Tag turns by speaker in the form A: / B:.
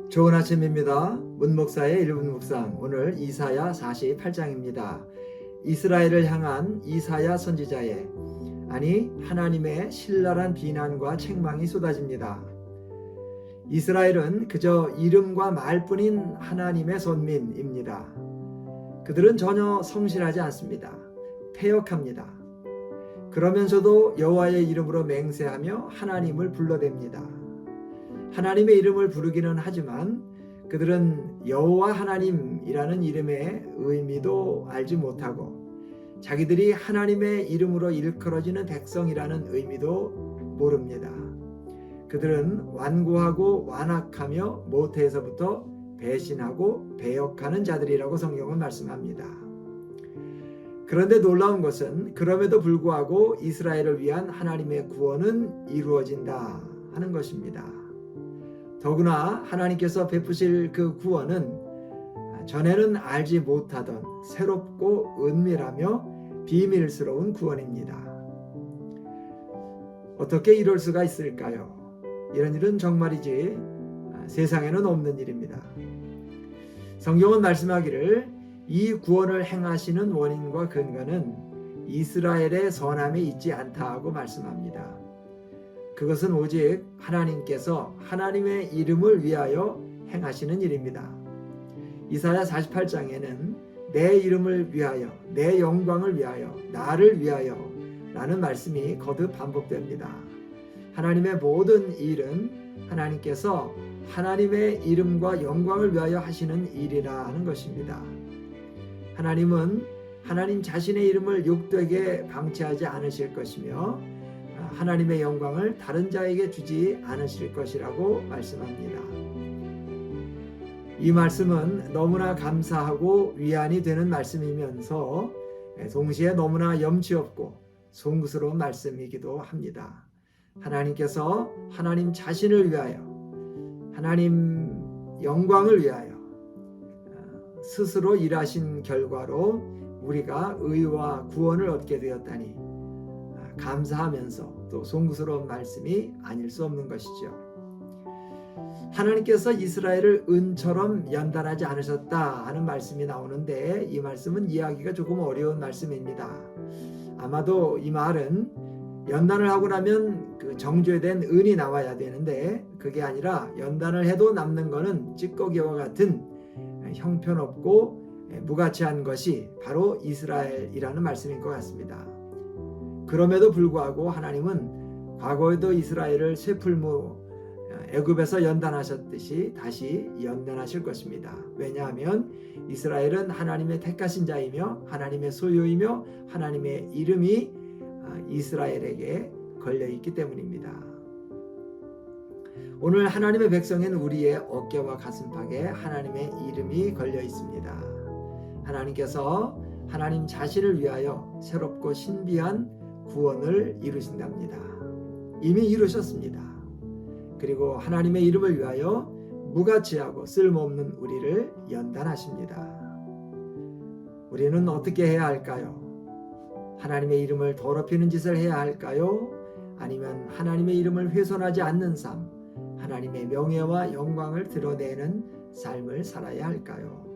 A: 좋은 아침입니다. 문목사의 1분 묵상, 오늘 이사야 48장입니다. 이스라엘을 향한 이사야 선지자의 하나님의 신랄한 비난과 책망이 쏟아집니다. 이스라엘은 그저 이름과 말뿐인 하나님의 선민입니다. 그들은 전혀 성실하지 않습니다. 패역합니다. 그러면서도 여호와의 이름으로 맹세하며 하나님을 불러댑니다. 하나님의 이름을 부르기는 하지만 그들은 여호와 하나님이라는 이름의 의미도 알지 못하고 자기들이 하나님의 이름으로 일컬어지는 백성이라는 의미도 모릅니다. 그들은 완고하고 완악하며 모태에서부터 배신하고 배역하는 자들이라고 성경은 말씀합니다. 그런데 놀라운 것은 그럼에도 불구하고 이스라엘을 위한 하나님의 구원은 이루어진다 하는 것입니다. 더구나 하나님께서 베푸실 그 구원은 전에는 알지 못하던 새롭고 은밀하며 비밀스러운 구원입니다. 어떻게 이럴 수가 있을까요? 이런 일은 정말이지 세상에는 없는 일입니다. 성경은 말씀하기를 이 구원을 행하시는 원인과 근거는 이스라엘의 선함이 있지 않다 하고 말씀합니다. 그것은 오직 하나님께서 하나님의 이름을 위하여 행하시는 일입니다. 이사야 48장에는 내 이름을 위하여, 내 영광을 위하여, 나를 위하여 라는 말씀이 거듭 반복됩니다. 하나님의 모든 일은 하나님께서 하나님의 이름과 영광을 위하여 하시는 일이라 하는 것입니다. 하나님은 하나님 자신의 이름을 욕되게 방치하지 않으실 것이며 하나님의 영광을 다른 자에게 주지 않으실 것이라고 말씀합니다. 이 말씀은 너무나 감사하고 위안이 되는 말씀이면서 동시에 너무나 염치 없고 송구스러운 말씀이기도 합니다. 하나님께서 하나님 자신을 위하여, 하나님 영광을 위하여 스스로 일하신 결과로 우리가 의와 구원을 얻게 되었다니 감사하면서 또 송구스러운 말씀이 아닐 수 없는 것이죠. 하나님께서 이스라엘을 은처럼 연단하지 않으셨다 하는 말씀이 나오는데 이 말씀은 이해하기가 조금 어려운 말씀입니다. 아마도 이 말은 연단을 하고 나면 그 정죄된 은이 나와야 되는데 그게 아니라 연단을 해도 남는 것은 찌꺼기와 같은 형편없고 무가치한 것이 바로 이스라엘이라는 말씀인 것 같습니다. 그럼에도 불구하고 하나님은 과거에도 이스라엘을 쇠풀무 애굽에서 연단하셨듯이 다시 연단하실 것입니다. 왜냐하면 이스라엘은 하나님의 택하신 자이며 하나님의 소유이며 하나님의 이름이 이스라엘에게 걸려있기 때문입니다. 오늘 하나님의 백성인 우리의 어깨와 가슴팍에 하나님의 이름이 걸려 있습니다. 하나님께서 하나님 자신을 위하여 새롭고 신비한 구원을 이루신답니다. 이미 이루셨습니다. 그리고 하나님의 이름을 위하여 무가치하고 쓸모없는 우리를 연단하십니다. 우리는 어떻게 해야 할까요? 하나님의 이름을 더럽히는 짓을 해야 할까요? 아니면 하나님의 이름을 훼손하지 않는 삶, 하나님의 명예와 영광을 드러내는 삶을 살아야 할까요?